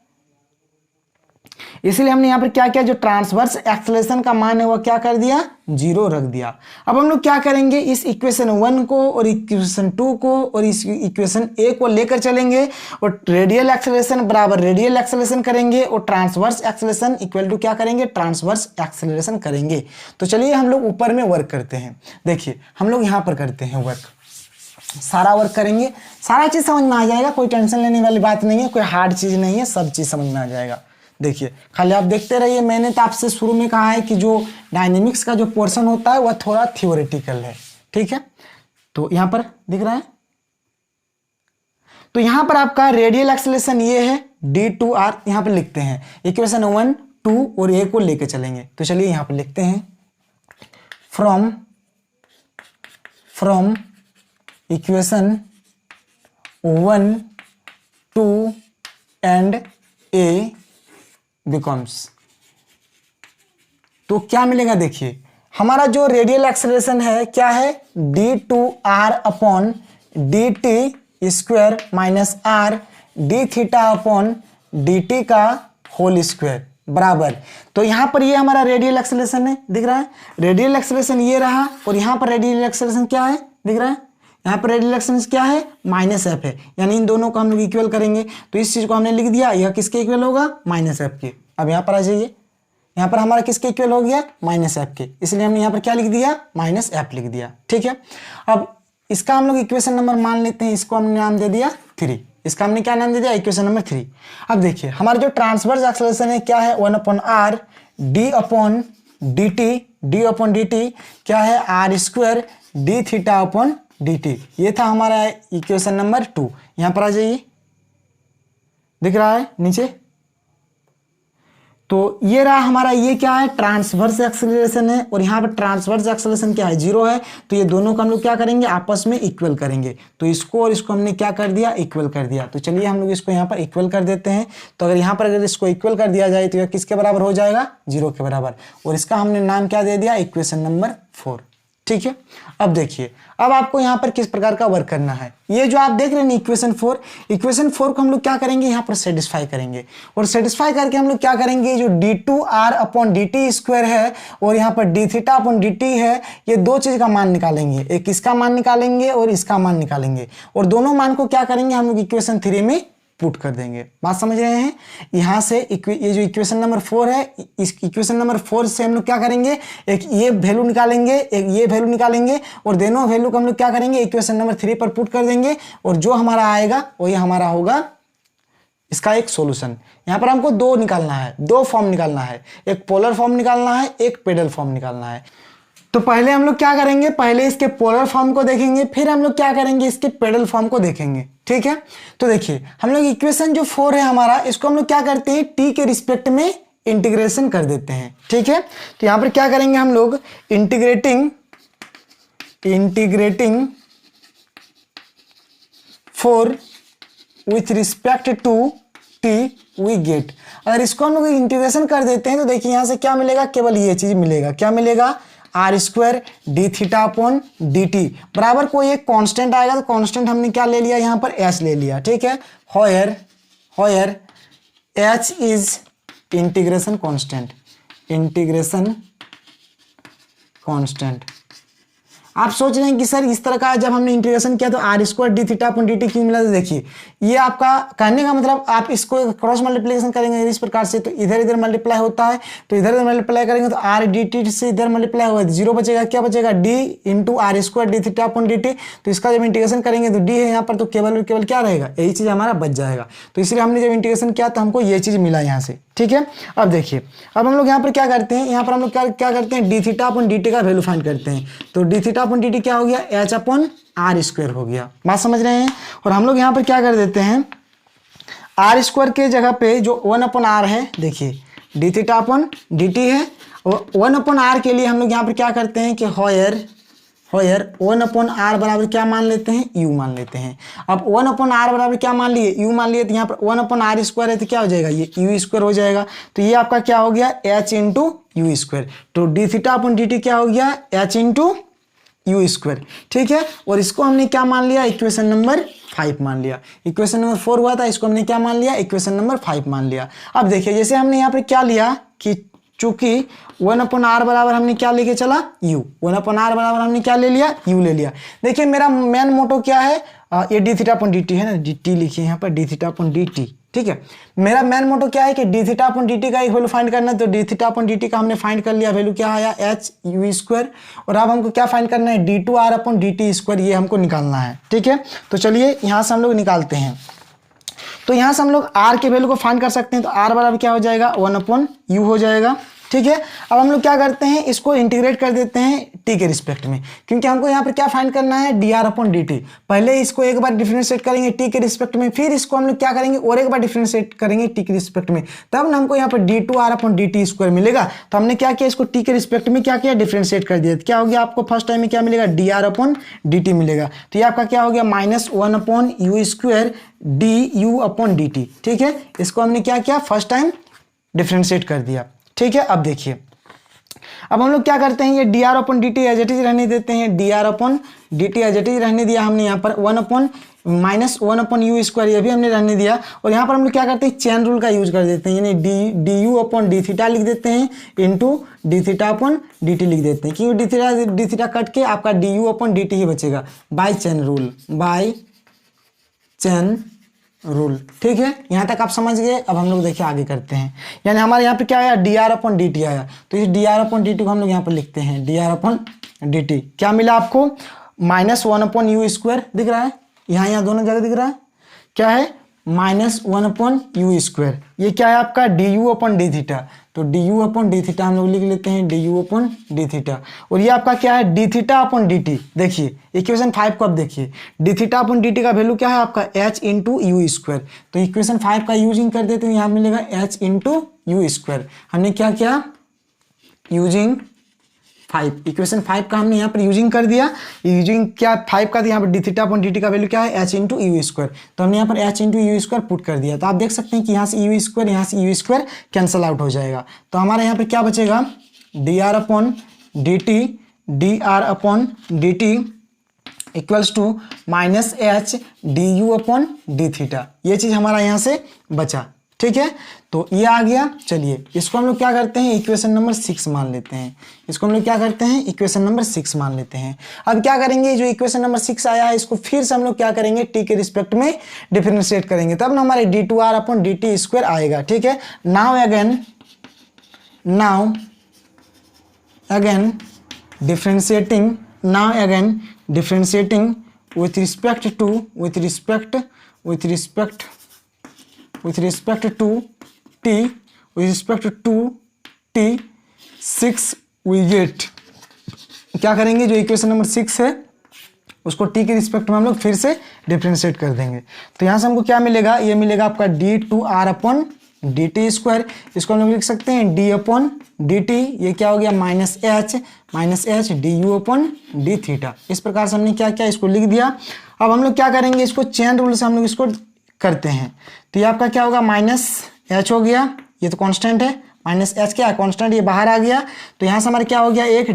इसलिए हमने यहां पर क्या किया, जो ट्रांसवर्स एक्सेलरेशन का मान है वो क्या कर दिया, 0 रख दिया। अब हम लोग क्या करेंगे, इस इक्वेशन 1 को और इक्वेशन 2 को और इस इक्वेशन ए को लेकर चलेंगे, और रेडियल एक्सेलरेशन बराबर रेडियल एक्सेलरेशन करेंगे, और ट्रांसवर्स एक्सेलरेशन इक्वल टू क्या करेंगे, ट्रांसवर्स एक्सेलरेशन करेंगे। तो चलिए हम लोग ऊपर में वर्क करते हैं। देखिए हम लोग यहां पर करते हैं वर्क, सारा वर्क करेंगे, सारा चीज समझ में आ जाएगा, कोई टेंशन लेने वाली बात नहीं है, कोई हार्ड चीज नहीं है, सब चीज समझ में आ जाएगा। देखिए खाली आप देखते रहिए, मैंने तो आपसे शुरू में कहा है कि जो डायनेमिक्स का जो पोर्शन होता है वह थोड़ा थियोरेटिकल है। ठीक है, तो यहां पर दिख रहा है, तो यहां पर आपका रेडियल एक्सेलरेशन ये है d2r, यहां पर लिखते हैं इक्वेशन 1 2 और ए को लेकर चलेंगे। तो चलिए यहां पर लिखते हैं, from equation 1 2 and A becomes, तो क्या मिलेगा, देखिए हमारा जो रेडियल एक्सेलरेशन है क्या है, d2r upon dt square minus r d theta upon dt का होल स्क्वायर बराबर। तो यहां पर ये हमारा रेडियल एक्सेलरेशन है, दिख रहा है, रेडियल एक्सेलरेशन ये रहा, और यहां पर रेडियल एक्सेलरेशन क्या है, दिख रहा है, यहाँ पर रेडियल एक्सेलरेशन क्या है, माइनस एफ है, यानी इन दोनों को हम लोग इक्वल करेंगे। तो इस चीज को हमने लिख दिया, यह किसके इक्वल होगा, माइनस एफ के। अब यहाँ पर आ जाइए, यहाँ पर हमारा किसके इक्वल हो गया, माइनस एफ के, इसलिए हमने यहाँ पर क्या लिख दिया, माइनस एफ लिख दिया। ठीक है, अब इसका हम लोग इक्वेशन नंबर मान लेते हैं, इसको हमने नाम दे दिया 3, इसका हमने क्या नाम दे दिया, इक्वेशन नंबर 3। अब देखिए हमारा जो ट्रांसवर्स एक्सेलरेशन है क्या है, 1/r d अपॉन dt क्या है, r square d theta upon dt, ये था हमारा इक्वेशन नंबर 2। यहां पर आ जाइए, दिख रहा है नीचे, तो ये रहा हमारा, ये क्या है, ट्रांसवर्स एक्सेलरेशन है, और यहाँ पर ट्रांसवर्स एक्सेलरेशन क्या है, 0 है, तो ये दोनों को हम लोग क्या करेंगे, आपस में इक्वल करेंगे। तो इसको और इसको हमने क्या कर दिया, इक्वल कर दिया। तो चलिए हम लोग इसको यहाँ पर इक्वल कर देते हैं। तो अगर यहाँ पर अगर इसको इक्वल कर दिया जाए तो यह किसके बराबर हो जाएगा, 0 के बराबर, और इसका हमने नाम क्या दे दिया, इक्वेशन नंबर 4। ठीक है, अब देखिए अब आपको यहाँ पर किस प्रकार का वर्क करना है, ये जो आप देख रहे हैं इक्वेशन 4 को हम लोग क्या करेंगे, यहाँ पर सेटिस्फाई करेंगे, और सेटिस्फाई करके हम लोग क्या करेंगे, जो d2r अपॉन dt स्क्वायर है और यहाँ पर d थीटा अपॉन dt है, ये दो चीज का मान निकालेंगे, एक इसका मान निकालेंगे और इसका मान निकालेंगे, और दोनों मान को क्या करेंगे, हम लोग इक्वेशन 3 में पुट कर देंगे। बात समझ रहे हैं, यहां से ये जो इक्वेशन नंबर 4 है, इस इक्वेशन नंबर 4 से हम लोग क्या करेंगे, एक ये वैल्यू निकालेंगे, एक ये वैल्यू निकालेंगे, और दोनों वैल्यू को हम लोग क्या करेंगे, इक्वेशन नंबर 3 पर पुट कर देंगे, और जो हमारा आएगा वही हमारा होगा इसका एक सॉल्यूशन। यहां पर हमको दो फॉर्म निकालना है, एक पोलर फॉर्म निकालना है, एक पेडल फॉर्म निकालना है। तो पहले हम लोग क्या करेंगे, पहले इसके पोलर फॉर्म को देखेंगे, फिर हम लोग क्या करेंगे इसके पेडल फॉर्म को देखेंगे। ठीक है, तो देखिए हम लोग इक्वेशन जो 4 है हमारा, इसको हम लोग क्या करते हैं टी के रिस्पेक्ट में इंटीग्रेशन कर देते हैं। ठीक है, तो यहां पर क्या करेंगे हम लोग integrating 4 with respect to T we get. अगर इसको हम लोग इंटीग्रेशन कर देते हैं तो देखिए यहां से क्या मिलेगा, केवल ये चीज मिलेगा। क्या मिलेगा, R square D theta upon D T बराबर कोई एक कांस्टेंट आएगा, तो कांस्टेंट हमने क्या ले लिया यहां पर, एच ले लिया। ठीक है, होयर एच इज इंटीग्रेशन कांस्टेंट। आप सोच रहे हैं कि सर इस तरह का जब हमने इंटीग्रेशन किया तो R square D theta upon D T क्यों मिला, तो देखिए ये आपका कहने का मतलब, आप इसको क्रॉस मल्टीप्लिकेशन करेंगे इस प्रकार से तो इधर इधर मल्टीप्लाई होता है, तो इधर इधर मल्टीप्लाई करेंगे तो आर डी टी से इधर मल्टीप्लाई होगा, जीरो बचेगा, क्या बचेगा D into R square D theta upon D T. तो इसका जब इंटीग्रेशन करेंगे तो डी है यहाँ पर, तो केवल केवल क्या रहेगा, यही चीज हमारा बच जाएगा। तो इसलिए हमने जब इंटीग्रेशन किया तो हमको ये चीज मिला यहाँ से। ठीक है, अब देखिए अब हम लोग यहाँ पर क्या करते हैं, यहाँ पर हम लोग क्या करते हैं D theta upon D T का वैल्यू फाइंड करते हैं। तो D theta upon D T क्या हो गया, एच अपॉन आर स्क्वायर हो गया। बात समझ रहे हैं। और हम लोग यहाँ पर क्या कर देते हैं, आर स्क्वायर के जगह पे जो 1 अपॉन आर है, देखिए D theta upon D T है, और 1 अपॉन आर के लिए हम लोग यहाँ पर क्या करते हैं कि होयर 1 अपॉन आर बराबर क्या मान लेते हैं, यू मान लेते हैं। अब 1 अपॉन आर बराबर क्या मान लिए, यू मान लिए, तो यहाँ पर 1 अपॉन आर स्क्वायर है तो क्या हो जाएगा, ये यू स्क्वायर हो जाएगा। तो ये आपका क्या हो गया, एच इंटू यू स्क्वायर। तो D theta upon D T क्या हो गया, एच इंटू यू स्क्वायर। ठीक है, और इसको हमने क्या मान लिया, इक्वेशन नंबर 5 मान लिया। इक्वेशन नंबर 4 हुआ था, इसको हमने क्या मान लिया, इक्वेशन नंबर 5 मान लिया। अब देखिए जैसे हमने यहाँ पर क्या लिया कि चूंकि 1 अपॉन आर बराबर हमने क्या लेके चला, यू, 1 अपॉन आर बराबर हमने क्या ले लिया, यू ले लिया। देखिए मेरा मेन मोटो क्या है, ये D theta upon D T है ना, डी टी लिखिए यहाँ पर, D theta upon D T. ठीक है, मेरा मेन मोटो क्या है कि D theta upon D T का एक वैल्यू फाइंड करना है। तो D theta upon D T का हमने फाइंड कर लिया, वैल्यू क्या आया, एच यू स्क्वायर। और अब हमको क्या फाइंड करना है, D two R upon D T square, ये हमको निकालना है। ठीक है, तो चलिए यहाँ से हम लोग निकालते हैं। तो यहाँ से हम लोग आर के वैल्यू को फाइंड कर सकते हैं। तो आर बराबर क्या हो जाएगा, 1 अपॉन यू हो जाएगा। ठीक है, अब हम लोग क्या करते हैं, इसको इंटीग्रेट कर देते हैं टी के रिस्पेक्ट में, क्योंकि हमको यहाँ पर क्या फाइंड करना है, D R upon D T. पहले इसको एक बार डिफरेंशिएट करेंगे टी के रिस्पेक्ट में, फिर इसको हम लोग क्या करेंगे और एक बार डिफरेंशिएट करेंगे टी के रिस्पेक्ट में, तब ना हमको यहाँ पर D two R upon D T square मिलेगा। तो हमने क्या किया, इसको टी के रिस्पेक्ट में क्या किया, डिफरेंशिएट कर दिया। क्या हो गया, आपको फर्स्ट टाइम में क्या मिलेगा, D R upon D T मिलेगा। तो ये आपका क्या हो गया, -1 upon you square D U upon D T. ठीक है, इसको हमने क्या किया, फर्स्ट टाइम डिफरेंशिएट कर दिया। ठीक है, अब देखिए अब हम लोग क्या करते हैं, ये D R upon D T as it is रहने देते हैं। D R upon D T as it is रहने दिया हमने यहाँ पर, 1 अपॉन -1 अपॉन यू स्क्वायर ये भी हमने रहने दिया। और यहाँ पर हम लोग क्या करते हैं, चेन रूल का यूज कर देते हैं, यानी D U upon D theta लिख देते हैं into D theta upon D T लिख देते हैं, क्योंकि डी थीटा कट के आपका D U upon D T ही बचेगा, बाय चेन रूल। ठीक है, यहाँ तक आप समझ गए। अब हम लोग देखिए आगे करते हैं, यानी हमारे यहाँ पे क्या आया, D R upon D T आया। तो इस D R upon D T को हम लोग यहाँ पर लिखते हैं, D R upon D T क्या मिला आपको, -1 अपॉन यू स्क्वायर दिख रहा है, यहाँ दोनों जगह दिख रहा है, क्या है -1 अपॉन यू स्क्वायर। ये क्या है आपका, D U upon D theta. तो D U upon D theta हम लोग लिख लेते हैं, D U upon D theta. और ये आपका क्या है, D theta upon D T. देखिए इक्वेशन 5 को अब देखिए, D theta upon D T का वैल्यू क्या है आपका, एच इंटू यू स्क्वायर। तो इक्वेशन 5 का यूजिंग कर देते हैं, यहाँ मिलेगा एच इंटू यू स्क्वायर। हमने क्या किया, यूजिंग 5, इक्वेशन 5 का हमने यहाँ पर यूजिंग कर दिया। यूजिंग क्या 5 का, यहाँ पर D theta upon D T का वैल्यू क्या है, एच इंटू यू स्क्वायर। तो हमने यहाँ पर H into U square put कर दिया। तो आप देख सकते हैं कि यहाँ से यू स्क्वायर, यहाँ से यू स्क्वायर कैंसल आउट हो जाएगा। तो हमारे यहाँ पर क्या बचेगा, D R upon D T, D R upon D T equals to -h D U upon D theta. ये चीज़ हमारा यहाँ से बचा। ठीक है, तो ये आ गया। चलिए इसको हम लोग क्या करते हैं, इक्वेशन नंबर 6 मान लेते हैं। इसको हम लोग क्या करते हैं, इक्वेशन नंबर 6 मान लेते हैं। अब क्या करेंगे, जो इक्वेशन नंबर 6 आया है इसको फिर से हम लोग क्या करेंगे, टी के रिस्पेक्ट में डिफरेंशिएट करेंगे, तब ना हमारे D two R upon D T square आएगा। ठीक है, now again differentiating with respect to t 6 we get क्या करेंगे, जो इक्वेशन नंबर 6 है उसको टी के रिस्पेक्ट में हम लोग फिर से डिफ्रेंशिएट कर देंगे। तो यहाँ से हमको क्या मिलेगा, ये मिलेगा आपका d2r upon D T square. इसको हम लोग लिख सकते हैं d अपॉन डी टी, ये क्या हो गया minus H D U upon D theta. इस प्रकार से हमने क्या किया, इसको लिख दिया। अब हम लोग क्या करेंगे, इसको चेन रूल से हम लोग इसको करते हैं। तो ये आपका क्या होगा, माइनस एच हो गया, ये तो कांस्टेंट है, माइनस एच क्या है कांस्टेंट, ये बाहर आ गया। तो यहाँ से हमारा क्या हो गया, एक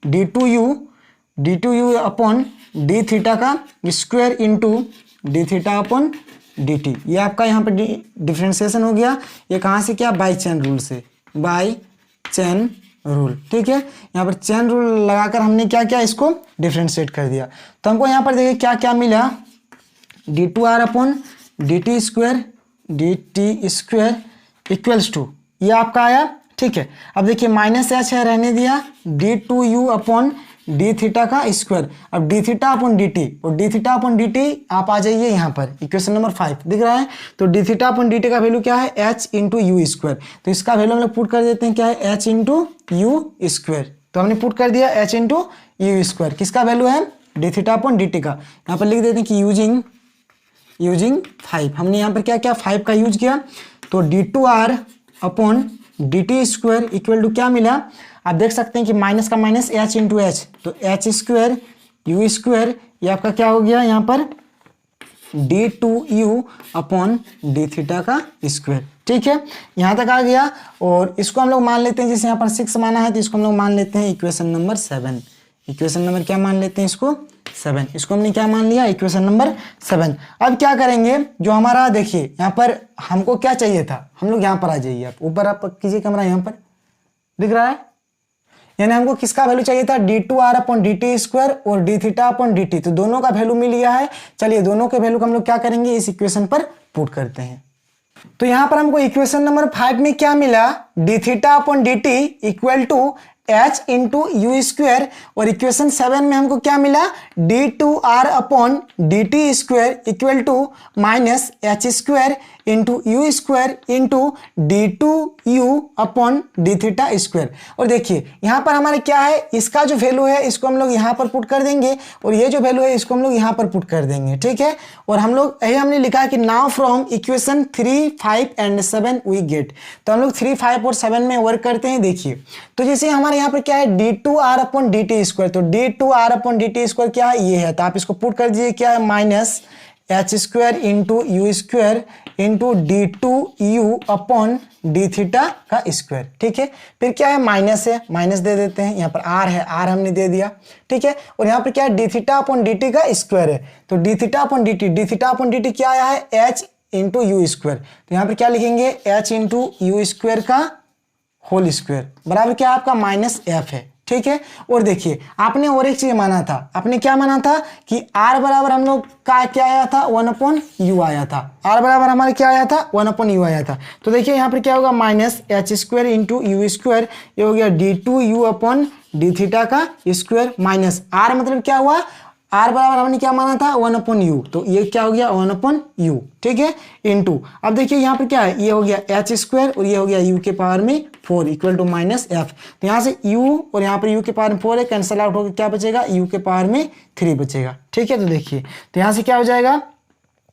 D two U upon D theta का square into D theta upon D T. ये आपका यहाँ पे डिफ्रेंसिएशन हो गया। ये कहाँ से, क्या, बाई चेन रूल से, बाई चेन रूल। ठीक है, यहाँ पर चेन रूल लगाकर हमने क्या किया, इसको डिफ्रेंशिएट कर दिया। तो हमको यहाँ पर देखिए क्या क्या मिला, D two R upon D T square equals to, ये आपका आया। ठीक है, अब देखिए माइनस एच है, रहने दिया, D two U upon D theta का स्क्वायर। अब D theta upon D T, और D theta upon D T आप आ जाइए यहाँ पर, इक्वेशन नंबर 5 दिख रहा है। तो D theta upon D T का वैल्यू क्या है, एच इंटू यू स्क्वायर। तो इसका वैल्यू हम लोग पुट कर देते हैं, क्या है, एच इंटू यू स्क्वायर। तो हमने पुट कर दिया एच इंटू यू स्क्वायर, किसका वैल्यू है, D theta upon D T का। यहाँ पर लिख देते हैं कि यूजिंग 5, हमने यहाँ पर क्या किया, 5 का यूज किया। तो D two R upon D T square equal to क्या मिला, आप देख सकते हैं कि माइनस का माइनस एच इंटू एच, तो एच स्क्वायर यू स्क्वायर, ये आपका क्या हो गया यहाँ पर, D two U upon D theta का स्क्वायर। ठीक है, यहाँ तक आ गया। और इसको हम लोग मान लेते हैं, जैसे यहाँ पर 6 माना है तो इसको हम लोग मान लेते हैं इक्वेशन नंबर 7। इक्वेशन नंबर क्या मान लेते हैं, इसको 7। इसको हमने क्या मान लिया, इक्वेशन नंबर 7। अब क्या करेंगे, जो हमारा देखिए यहाँ पर हमको क्या चाहिए था, हम लोग यहाँ पर आ जाइए, आप ऊपर आप कीजिए कैमरा, यहाँ पर दिख रहा है, यानी हमको किसका वैल्यू चाहिए था, D two R upon D T square और D theta upon D T. तो दोनों का वैल्यू मिल गया है। चलिए दोनों के वैल्यू को हम लोग क्या करेंगे, इस इक्वेशन पर पुट करते हैं। तो यहां पर हमको इक्वेशन नंबर 5 में क्या मिला, D theta upon D T equal to H into U square, और इक्वेशन 7 में हमको क्या मिला, D two R upon D T square equal to minus H square into U square into D two U upon D theta square. और देखिए यहाँ पर हमारे क्या है, इसका जो वैल्यू है इसको हम लोग यहाँ पर पुट कर देंगे, और ये जो वैल्यू है इसको हम लोग यहाँ पर पुट कर देंगे। ठीक है, और हम लोग यही हमने लिखा कि now from equation 3, 5 and 7 we get. तो हम लोग 3, 5 और 7 में वर्क करते हैं। देखिए तो जैसे हमारे यहाँ पर क्या है, D two R upon D T square, तो D two R upon D T square क्या है, ये है, तो आप इसको पुट कर दीजिए, क्या है, minus H square into U square into D two U upon D theta का स्क्वायर। ठीक है, फिर क्या है, माइनस है, माइनस दे देते हैं, यहाँ पर आर है, आर हमने दे दिया। ठीक है, और यहाँ पर क्या है, D theta upon D T का स्क्वायर है, तो D theta upon D theta upon D T क्या आया है, एच इंटू यू स्क्वायर। तो यहाँ पर क्या लिखेंगे, एच इंटू यू स्क्वायर का होल स्क्वायर बराबर क्या आपका माइनस एफ है। ठीक है, और देखिए आपने और एक चीज माना था, आपने क्या माना था कि r बराबर हम लोग का क्या आया था, 1 अपॉन यू आया था, r बराबर हमारे क्या आया था, 1 अपॉन यू आया था। तो देखिए यहाँ पर क्या होगा, minus H square into U square, ये हो गया D two U upon D theta का स्क्वायर, माइनस r मतलब क्या हुआ, r बराबर हमने क्या माना था, 1 अपॉन यू, तो ये क्या हो गया 1 अपॉन यू। ठीक है, इनटू अब देखिए यहाँ पर क्या है, ये हो गया एच स्क्वायर और ये हो गया यू के पावर में 4 इक्वल टू माइनस एफ। तो यहाँ से u और यहाँ पर u के पावर में 4 है, कैंसिल आउट होकर क्या बचेगा, u के पावर में 3 बचेगा। ठीक है, तो देखिए तो यहाँ से क्या हो जाएगा,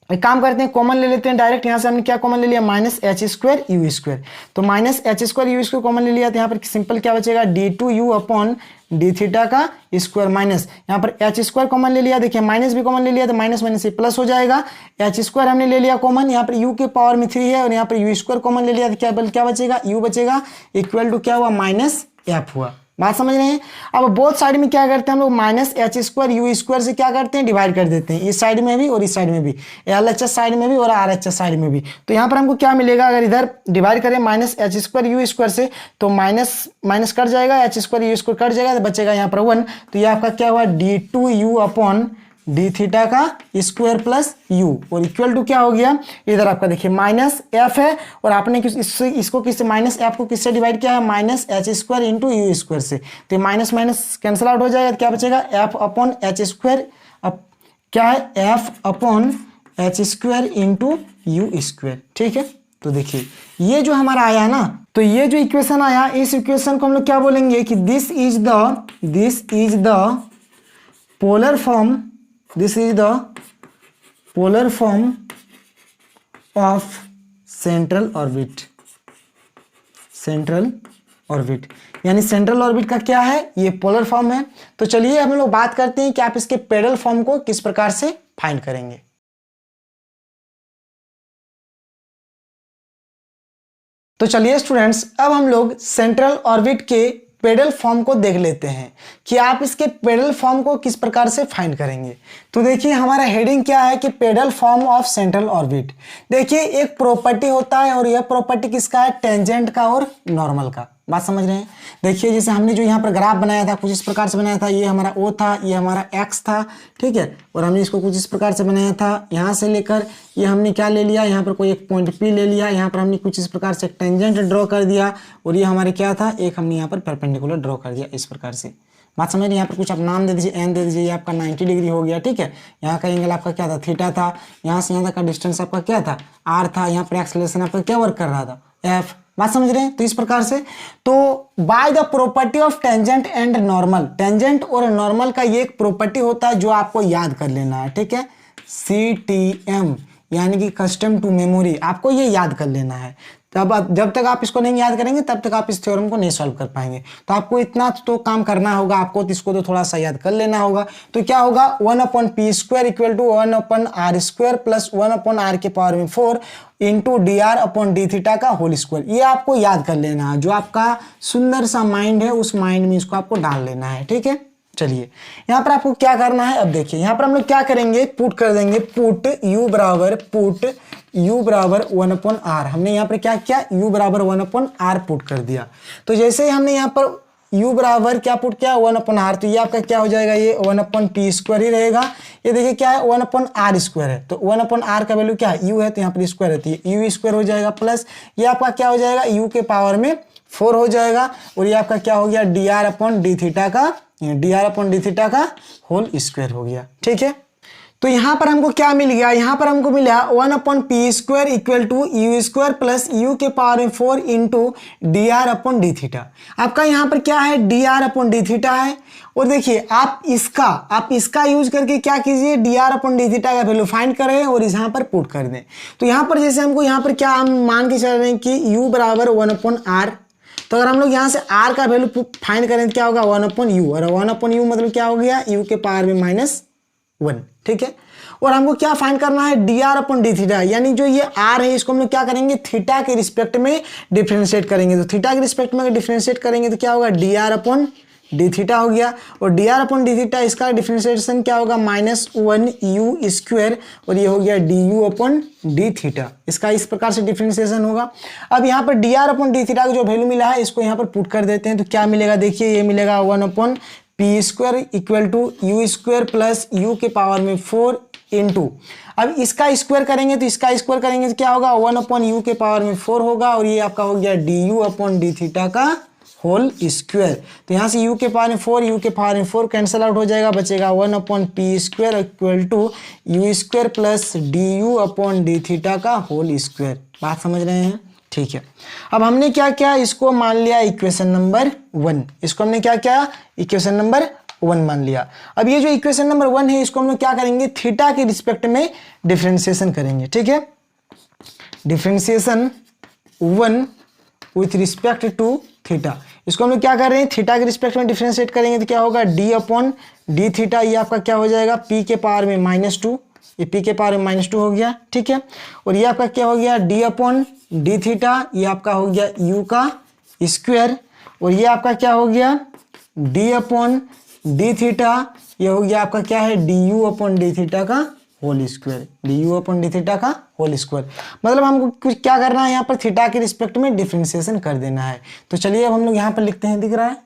एक काम करते हैं, कॉमन ले लेते हैं डायरेक्ट। यहाँ से हमने क्या कॉमन ले लिया, minus H square U square, तो minus H square U square common ले लिया, तो यहाँ पर सिंपल क्या बचेगा, D two U upon D theta का स्क्वायर, माइनस यहाँ पर एच स्क्वायर कॉमन ले लिया, देखिए माइनस भी कॉमन ले लिया, तो माइनस माइनस से प्लस हो जाएगा, एच स्क्वायर हमने ले लिया कॉमन, यहाँ पर यू के पावर में 3 है, और यहाँ पर यू स्क्वायर कॉमन ले लिया, तो क्या बचेगा, यू बचेगा इक्वल टू क्या हुआ, माइनस एफ हुआ। बात समझ रहे हैं। अब बोथ साइड में क्या करते हैं हम लोग, minus H square U square से क्या करते हैं, डिवाइड कर देते हैं, इस साइड में भी और इस साइड में भी, एल एच एस साइड में भी और आर एच एस साइड में भी। तो यहाँ पर हमको क्या मिलेगा, अगर इधर डिवाइड करें minus H square U square से, तो माइनस माइनस कट जाएगा, H square U square cut जाएगा, तो बचेगा यहाँ पर 1। तो ये आपका क्या हुआ, D two U upon D theta का स्क्वायर प्लस यू, और इक्वल टू क्या हो गया, इधर आपका देखिए माइनस एफ है, और आपने इसको किससे, माइनस एफ को किससे डिवाइड किया है, minus H square into U square से, तो माइनस माइनस कैंसिल आउट हो जाएगा, तो क्या बचेगा, एफ अपॉन एच स्क्वायर, अब क्या है, F upon H square into U square. ठीक है, तो देखिए ये जो हमारा आया है ना, तो तो ये जो इक्वेशन आया, इस इक्वेशन को हम लोग क्या बोलेंगे कि this is the polar form, this is the polar form of central orbit. Central orbit यानी सेंट्रल ऑर्बिट का क्या है, ये पोलर फॉर्म है। तो चलिए हम लोग बात करते हैं कि आप इसके पेडल फॉर्म को किस प्रकार से फाइंड करेंगे। तो चलिए स्टूडेंट्स, अब हम लोग सेंट्रल ऑर्बिट के पेडल फॉर्म को देख लेते हैं कि आप इसके पेडल फॉर्म को किस प्रकार से फाइंड करेंगे। तो देखिए हमारा हेडिंग क्या है कि pedal form of central orbit. देखिए एक प्रॉपर्टी होता है और यह प्रॉपर्टी किसका है, टेंजेंट का और नॉर्मल का। बात समझ रहे हैं। देखिए जैसे हमने जो यहाँ पर ग्राफ बनाया था कुछ इस प्रकार से बनाया था, ये हमारा O था, ये हमारा X था, ठीक है। और हमने इसको कुछ इस प्रकार से बनाया था, यहाँ से लेकर ये हमने क्या ले लिया, यहाँ पर कोई एक पॉइंट P ले लिया, यहाँ पर हमने कुछ इस प्रकार से टेंजेंट ड्रॉ कर दिया और ये हमारे क्या था, एक हमने यहाँ पर परपेंडिकुलर ड्रॉ कर दिया इस प्रकार से। बात समझ रहे हैं। यहाँ पर कुछ आप नाम दे दीजिए, एन दे दीजिए, ये आपका 90 डिग्री हो गया, ठीक है। यहाँ का एंगल आपका क्या था, थीटा था। यहाँ से यहाँ तक का डिस्टेंस आपका क्या था, आर था। यहाँ पर एक्सेलरेशन आपका क्या वर्क कर रहा था, एफ। बात समझ रहे हैं। तो इस प्रकार से तो by the property of tangent and normal, tangent और नॉर्मल का ये एक प्रॉपर्टी होता है जो आपको याद कर लेना है, ठीक है। CTM यानी कि कस्टम टू मेमोरी, आपको ये याद कर लेना है। तब जब तक आप इसको नहीं याद करेंगे तब तक आप इस थ्योरम को नहीं सॉल्व कर पाएंगे। तो आपको इतना तो काम करना होगा, आपको तो इसको तो थोड़ा सा याद कर लेना होगा। तो क्या होगा, 1/p² equal to 1/r² plus 1/r के पावर में 4 इंटू dr/d थीटा का होल स्क्वायर। ये आपको याद कर लेना है। जो आपका सुंदर सा माइंड है उस माइंड में इसको आपको डाल लेना है, ठीक है। चलिए यहाँ पर आपको क्या करना है, अब देखिए यहाँ पर हम लोग क्या करेंगे, पुट कर देंगे, पुट u बराबर 1/r। हमने यहाँ पर क्या किया, u बराबर 1/r पुट कर दिया। तो जैसे ही हमने यहाँ पर u बराबर क्या पुट किया, 1/r, तो ये आपका क्या हो जाएगा, ये 1/p² ही रहेगा। ये देखिए क्या है, 1/r² है। तो 1/r का वैल्यू क्या है, u है, तो यहाँ पर स्क्वायर है, तो ये u² हो जाएगा। प्लस ये आपका क्या हो जाएगा, u के पावर में 4 हो जाएगा। और ये आपका क्या हो गया, dr/d थीटा का होल स्क्वायर हो गया, ठीक है। तो यहां पर हमको क्या मिल गया, यहां पर हमको मिला 1/p² equal to u² plus u के पावर में 4 इंटू dr/d थीटा। आपका यहां पर क्या है, dr/d थीटा है। और देखिए आप इसका यूज करके क्या कीजिए, dr/d थीटा का वैल्यू फाइंड करें और यहां पर पुट कर दें। तो यहां पर जैसे हमको यहां पर क्या हम मान के चल रहे हैं कि u बराबर 1/r। तो अगर हम लोग यहाँ से r का वैल्यू फाइंड करें तो क्या होगा, 1/u। और 1/u मतलब क्या हो गया, u के पावर में -1, ठीक है। और हमको क्या फाइंड करना है, dr/d थीटा, यानी जो ये r है इसको हम लोग क्या करेंगे, थीटा के रिस्पेक्ट में डिफरेंशिएट करेंगे। तो थीटा के रिस्पेक्ट में अगर डिफरेंशिएट करेंगे तो क्या होगा, dr/d थीटा हो गया। और dr/d थीटा इसका डिफरेंशिएशन क्या होगा, -1u²। और ये हो गया du/d थीटा, इसका इस प्रकार से डिफरेंशिएशन होगा। अब यहाँ पर dr/d थीटा का जो वैल्यू मिला है इसको यहाँ पर पुट कर देते हैं। तो क्या मिलेगा, देखिए ये मिलेगा 1/p² equal to u² plus u के पावर में 4 इंटू, अब इसका स्क्वायर करेंगे तो इसका स्क्वायर करेंगे तो क्या होगा, 1/u के पावर में 4 होगा। और ये आपका हो गया du/d थीटा का होल स्क्वायर। तो यहाँ से u के पावर में 4, u के पावर में 4 कैंसिल आउट हो जाएगा, बचेगा 1/p² equal to u² plus du/d theta का होल स्क्वायर। बात समझ रहे हैं, ठीक है। अब हमने क्या किया, इसको मान लिया इक्वेशन नंबर 1। इसको हमने क्या किया, इक्वेशन नंबर 1 मान लिया। अब ये जो इक्वेशन नंबर 1 है इसको हम लोग क्या करेंगे, थीटा के रिस्पेक्ट में डिफरेंशिएशन करेंगे, ठीक है। Differentiation 1 with respect to theta, इसको हम लोग क्या कर रहे हैं, थीटा के रिस्पेक्ट में डिफरेंशिएट करेंगे तो क्या होगा, d/d थीटा, ये आपका क्या हो जाएगा, p के पावर में -2, ये p के पावर में -2 हो गया, ठीक है। और ये आपका क्या हो गया, d/d थीटा, ये आपका हो गया u का स्क्वायर। और ये आपका क्या हो गया, d/d थीटा, ये हो गया आपका क्या है, du/d थीटा का होल स्क्वायर, du/d थीटा का होल स्क्वायर। मतलब हमको कुछ क्या करना है, यहाँ पर थीटा के रिस्पेक्ट में डिफरेंशिएशन कर देना है। तो चलिए अब हम लोग यहाँ पर लिखते हैं, दिख रहा है।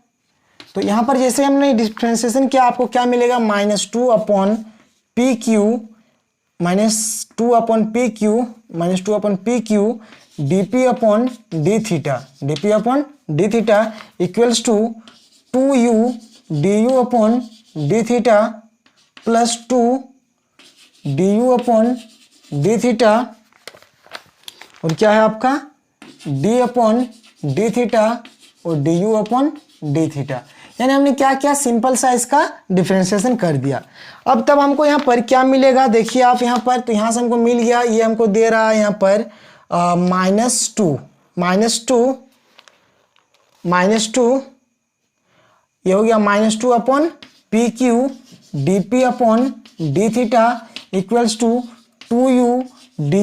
तो यहाँ पर जैसे हमने डिफरेंशिएशन किया आपको क्या मिलेगा, -2/pq dp/d theta equals to 2u du/d theta plus 2 du/d theta. और क्या है आपका d/d डी थीटा और D U upon D theta. यानी हमने क्या किया, सिंपल सा इसका डिफरेंशिएशन कर दिया। अब तब हमको यहाँ पर क्या मिलेगा, देखिए आप यहाँ पर, तो यहाँ से हमको मिल गया, ये हमको दे रहा है यहाँ पर -2 ये हो गया -2 upon P Q D P upon D theta equals to 2u D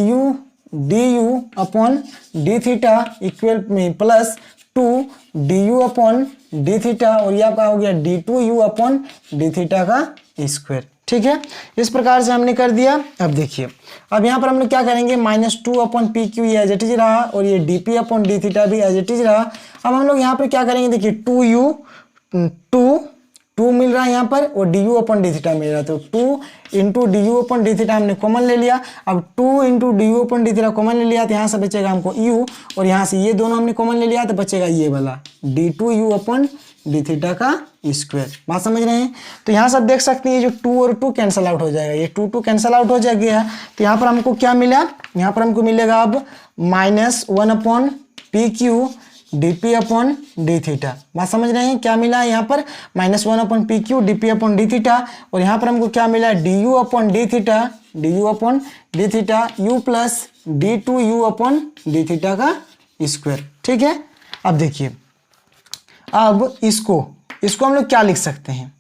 U upon D theta equal में plus 2 D U upon D theta, और यह आपका हो गया d2u अपॉन डी थीटा का स्क्वायर। ठीक है, इस प्रकार से हमने कर दिया। अब देखिए, अब यहाँ पर हम लोग क्या करेंगे, -2 अपॉन पी क्यू ये एज इट इज रहा, और ये D P upon D theta भी एज इट इज रहा। अब हम लोग यहाँ पर क्या करेंगे, देखिए 2 मिल रहा है यहाँ पर, और D U upon D theta मिल रहा है, तो 2 into D U upon D theta हमने कॉमन ले लिया। अब 2 into D U upon D theta common ले लिया, तो यहाँ से बचेगा हमको u, और यहाँ से ये दोनों हमने कॉमन ले लिया, तो बचेगा ये वाला d2u अपॉन डी थीटा का स्क्वायर। बात समझ रहे हैं। तो यहाँ से आप देख सकते हैं, ये जो 2 और 2 कैंसिल आउट हो जाएगा, ये 2 कैंसिल आउट हो जाएगा। तो यहाँ पर हमको क्या मिला, यहाँ पर हमको मिलेगा अब -1 upon P Q D P upon D theta. बात समझ रहे हैं, क्या मिला है यहाँ पर, -1 upon P Q D P upon D theta, और यहाँ पर हमको क्या मिला, D U upon D theta, D U upon D theta you plus d2u upon D theta का स्क्वायर। ठीक है, अब देखिए, अब इसको हम लोग क्या लिख सकते हैं,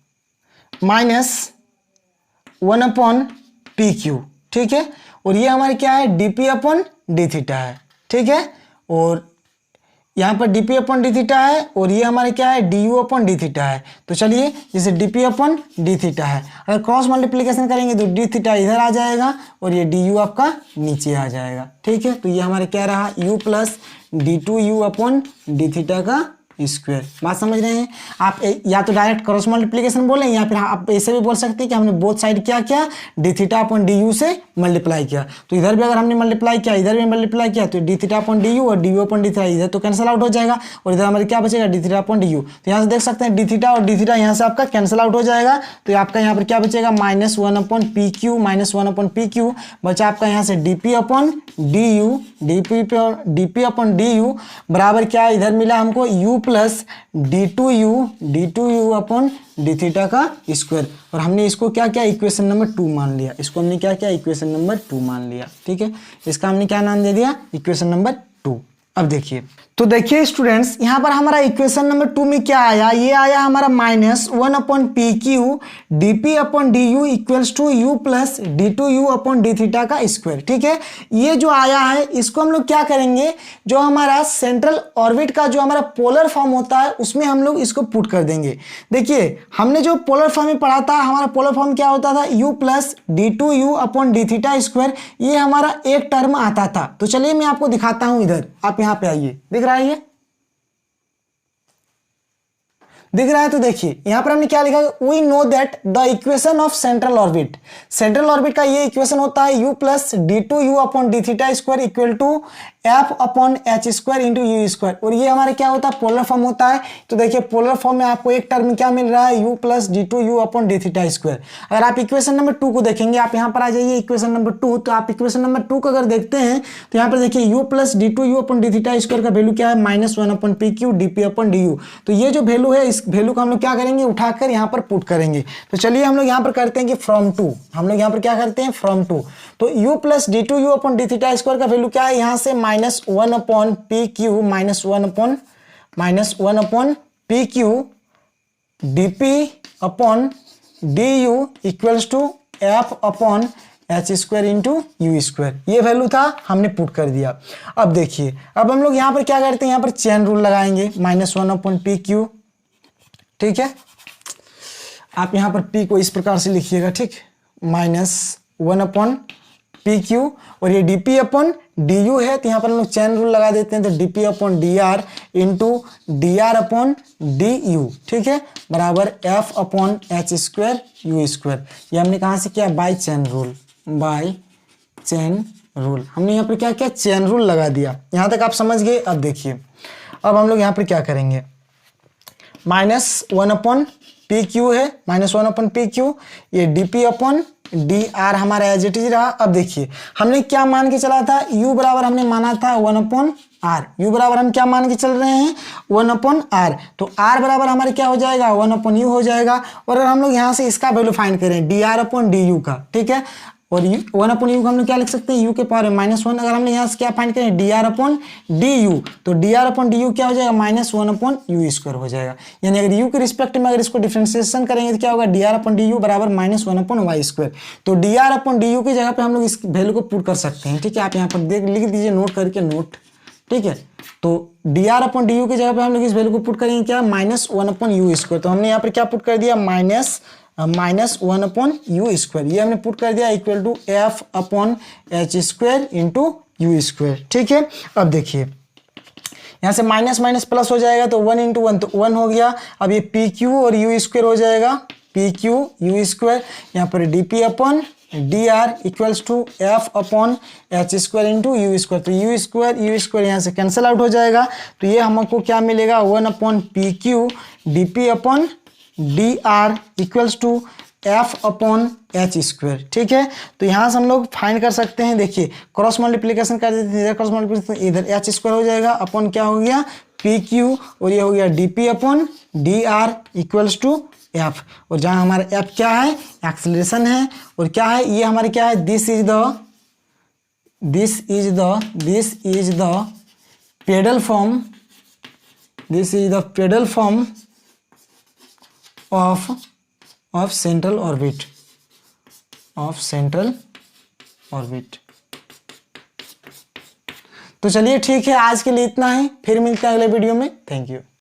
-1 अपॉन पी क्यू। ठीक है, और ये हमारे क्या है, D P upon D theta है। ठीक है, और यहाँ पर D P upon D theta है, और ये हमारे क्या है, D U upon D theta है। तो चलिए, जैसे D P upon D theta है, अगर क्रॉस मल्टीप्लीकेशन करेंगे तो डी थीटा इधर आ जाएगा, और ये डी यू आपका नीचे आ जाएगा। ठीक है, तो ये हमारे क्या रहा, you plus d2u upon D theta का स्क्वायर। बात समझ रहे हैं आप, या तो डायरेक्ट क्रॉस मल्टीप्लीकेशन बोलें, या फिर आप ऐसे भी बोल सकते हैं कि हमने बोथ साइड क्या किया, D theta upon D you से मल्टीप्लाई किया। तो इधर भी अगर हमने मल्टीप्लाई किया, इधर भी मल्टीप्लाई किया, तो D theta upon D U और D U upon D theta इधर तो कैंसिल आउट हो जाएगा, और इधर हमारे क्या बचेगा, D theta upon D you. तो यहाँ से देख सकते हैं डी थीटा और डी थीटा यहाँ से आपका कैंसिल आउट हो जाएगा, तो आपका यहाँ पर क्या बचेगा, -1 upon P Q, -1 upon P Q बचा आपका यहाँ से D P upon D you, D P upon D you बराबर क्या है, इधर मिला हमको u plus d2u upon D theta का स्क्वायर, और हमने इसको क्या किया, इक्वेशन नंबर 2 मान लिया। इसको हमने क्या किया, इक्वेशन नंबर 2 मान लिया। ठीक है, इसका हमने क्या नाम दे दिया, इक्वेशन नंबर 2। अब देखिए, तो देखिए स्टूडेंट्स, यहाँ पर हमारा इक्वेशन नंबर 2 में क्या आया, ये आया हमारा -1 upon P Q D P upon D U equals to U plus d2u upon D theta का स्क्वायर। ठीक है, ये जो आया है, इसको हम लोग क्या करेंगे, जो हमारा सेंट्रल ऑर्बिट का जो हमारा पोलर फॉर्म होता है, उसमें हम लोग इसको पुट कर देंगे। देखिए, हमने जो पोलर फॉर्म में पढ़ा था, हमारा पोलर फॉर्म क्या होता था, u plus d2u upon D theta square, ये हमारा एक टर्म आता था। तो चलिए मैं आपको दिखाता हूं, इधर आप यहाँ पे आइए, दिख रहा है, ये दिख रहा है। तो देखिए, यहां पर हमने क्या लिखा है, we know that the equation of central orbit, central orbit का ये इक्वेशन होता है u plus d2u upon D theta square equal to f upon H square into U square, और ये हमारे क्या होता है, पोलर फॉर्म होता है। तो देखिए, पोलर फॉर्म में आपको एक टर्म क्या मिल रहा है, u plus d2u upon D theta square. अगर आप इक्वेशन नंबर 2 को देखेंगे, आप यहाँ पर आ जाइए इक्वेशन नंबर 2, तो आप इक्वेशन नंबर 2 को अगर देखते हैं, तो यहाँ पर देखिए u plus d2u upon D theta square का वैल्यू क्या है, -1 upon P Q D P upon D you. तो ये जो वैल्यू है, इस वैल्यू को हम लोग क्या करेंगे, उठाकर यहाँ पर पुट करेंगे। तो चलिए हम लोग यहाँ पर करते हैं कि फ्रॉम 2, हम लोग यहाँ पर क्या करते हैं, फ्रॉम 2। तो u plus d2u upon D theta square का वैल्यू क्या है, यहाँ से -1 upon P Q, -1 upon P Q D P upon D U equals to f upon H square into U square, ये वैल्यू था, हमने पुट कर दिया। अब देखिए, अब हम लोग यहाँ पर क्या करते हैं, यहाँ पर चेन रूल लगाएंगे, -1 अपॉन पी क्यू। ठीक है, आप यहाँ पर p को इस प्रकार से लिखिएगा, ठीक, -1 अपॉन पी क्यू, और ये D P upon D you है, तो यहाँ पर हम लोग चेन रूल लगा देते हैं, तो D P upon D R into D R upon D U, ठीक है, बराबर f upon H square U square. ये हमने कहाँ से किया, by chain rule, by chain rule हमने यहाँ पर क्या किया, चेन रूल लगा दिया। यहाँ तक आप समझ गए। अब देखिए, अब हम लोग यहाँ पर क्या करेंगे, -1 अपॉन पी क्यू है, -1 अपॉन पी क्यू, ये D P upon D are हमारा एज इट इज रहा। अब देखिए हमने क्या मान के चला था, u बराबर हमने माना था 1/r। u बराबर हम क्या मान के चल रहे हैं 1/r। तो r बराबर हमारे क्या हो जाएगा 1/u हो जाएगा। और अगर हम लोग यहाँ से इसका वैल्यू फाइंड करें dr/du का, ठीक है, और 1/u को हम लोग क्या लिख सकते हैं u के पावर -1। अगर हमने यहाँ से क्या फाइंड करें dr/du, तो dr/du क्या हो जाएगा -1/u² हो जाएगा। यानी अगर u के रिस्पेक्ट में अगर इसको डिफरेंशिएशन करेंगे तो क्या होगा dr/du बराबर -1/y²। तो dr/du की जगह पे हम लोग इस वैल्यू को पुट कर सकते हैं, ठीक है। आप यहाँ पर देख लिख दीजिए नोट करके, नोट, ठीक है। तो dr/du की जगह पे हम लोग इस वैल्यू को पुट करेंगे क्या -1/u²। तो हमने यहाँ पर क्या पुट कर दिया -1/u², ये हमने पुट कर दिया equal to f/h² into u², ठीक है। अब देखिए यहाँ से माइनस माइनस प्लस हो जाएगा तो 1 इंटू 1 तो 1 हो गया। अब ये PQ और u² हो जाएगा PQ u²। यहाँ पर dp/dr equals to f/h² into u²। तो u² यहाँ से कैंसिल आउट हो जाएगा। तो ये हमको क्या मिलेगा 1/PQ dp/dr equals to f/h², ठीक है। तो यहाँ से हम लोग फाइंड कर सकते हैं, देखिए क्रॉस मल्टीप्लिकेशन कर देते हैं, इधर क्रॉस मल्टीप्लिकेशन इधर h² हो जाएगा अपॉन क्या हो गया PQ और ये हो गया dp/dr इक्वल्स टू f। और जहाँ हमारा f क्या है एक्सेलरेशन है, और क्या है ये हमारे क्या है this is the pedal form of central orbit. तो चलिए ठीक है, आज के लिए इतना ही, फिर मिलते हैं अगले वीडियो में। Thank you.